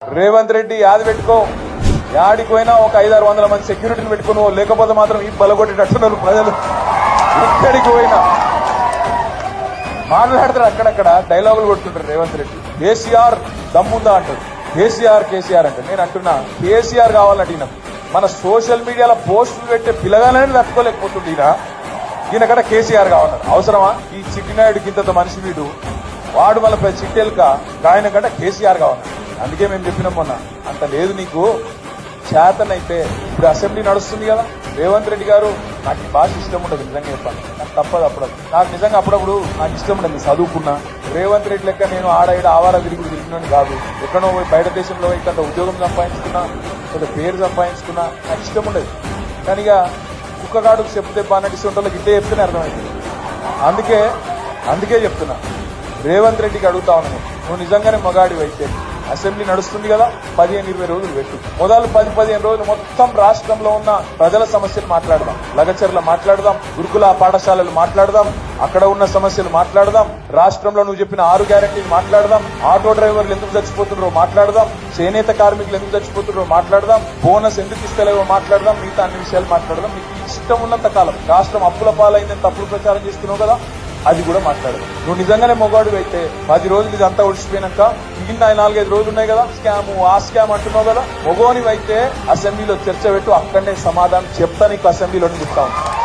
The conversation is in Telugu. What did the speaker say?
రేవంత్ రెడ్డి యాది పెట్టుకో, యాడికి పోయినా ఒక 500-600 మంది సెక్యూరిటీని పెట్టుకుని, లేకపోతే మాత్రం ఈ బలగొట్టేటట్టున్నారు ప్రజలు. ఎక్కడికి పోయినా మాట్లాడతారు, అక్కడక్కడ డైలాగులు కొడుతుంటారు. రేవంత్ రెడ్డి కేసీఆర్ దమ్ముందా అంటారు, కేసీఆర్ అంటే నేను అంటున్నా కేసీఆర్ కావాలంటే ఈయన మన సోషల్ మీడియాలో పోస్టులు పెట్టే పిల్లగానే తట్టుకోలేకపోతుంది. ఈయన కడ కేసీఆర్ కావాలన్నారు. అవసరమా? ఈ చిట్టినాయుడికి ఇంత మనిషి వీడు, వాడు మళ్ళీ చిట్టెలుక ఆయన కంటే కేసీఆర్ కావాలన్నారు. అందుకే మేము చెప్పినాం మొన్న, అంత లేదు నీకు చేతనైతే. ఇప్పుడు అసెంబ్లీ నడుస్తుంది కదా, రేవంత్ రెడ్డి గారు నాకు ఈ భాష ఇష్టం ఉండదు, నిజంగా చెప్పాను, నాకు తప్పదు. నాకు నిజంగా అప్పుడప్పుడు నాకు ఇష్టం ఉండదు చదువుకున్నా. రేవంత్ రెడ్డి లెక్క నేను ఆడ ఆవారా తిరిగినాను కాదు. ఎక్కడో పోయి బయట దేశంలో ఇక్కడ ఉద్యోగం సంపాదించుకున్నా, కొంత పేరు సంపాదించుకున్నా, నాకు ఇష్టం ఉండదు. కానీ ఇక కుక్కగాడుకు చెప్తే బాగా వాళ్ళకి ఇట్టే చెప్తేనే అర్థమవుతుంది. అందుకే చెప్తున్నా, రేవంత్ రెడ్డికి అడుగుతా ఉన్నాను, నువ్వు నిజంగానే మగాడివి అయితే అసెంబ్లీ నడుస్తుంది కదా, 15-20 రోజులు పెట్టు. మొదలు 10-15 రోజులు మొత్తం రాష్ట్రంలో ఉన్న ప్రజల సమస్యలు మాట్లాడదాం, లగచర్ల మాట్లాడదాం, గురుకుల పాఠశాలలు మాట్లాడదాం, అక్కడ ఉన్న సమస్యలు మాట్లాడదాం, రాష్ట్రంలో నువ్వు చెప్పిన 6 గ్యారెంటీలు మాట్లాడదాం, ఆటో డ్రైవర్లు ఎందుకు చచ్చిపోతున్నారో మాట్లాడదాం, చేనేత కార్మికులు ఎందుకు చచ్చిపోతున్నారో మాట్లాడదాం, బోనస్ ఎందుకు ఇస్తలేవో మాట్లాడదాం, మిగతా అన్ని విషయాలు మాట్లాడదాం. నీకు ఇష్టం ఉన్నంత కాలం రాష్ట్రం అప్పుల పాలైందని తప్పుడు ప్రచారం చేస్తున్నావు కదా, అది కూడా మాట్లాడదు. నువ్వు నిజంగానే మొగాడు అయితే 10 రోజులు ఇదంతా ఒడిచిపోయినాక మిగిలిన 4-5 రోజులు ఉన్నాయి కదా, ఆ స్కామ్ అంటున్నావు కదా, మొగోనివైతే అసెంబ్లీలో చర్చ పెట్టు, అక్కడనే సమాధానం చెప్తా నీకు అసెంబ్లీలో చెప్తా ఉంటాను.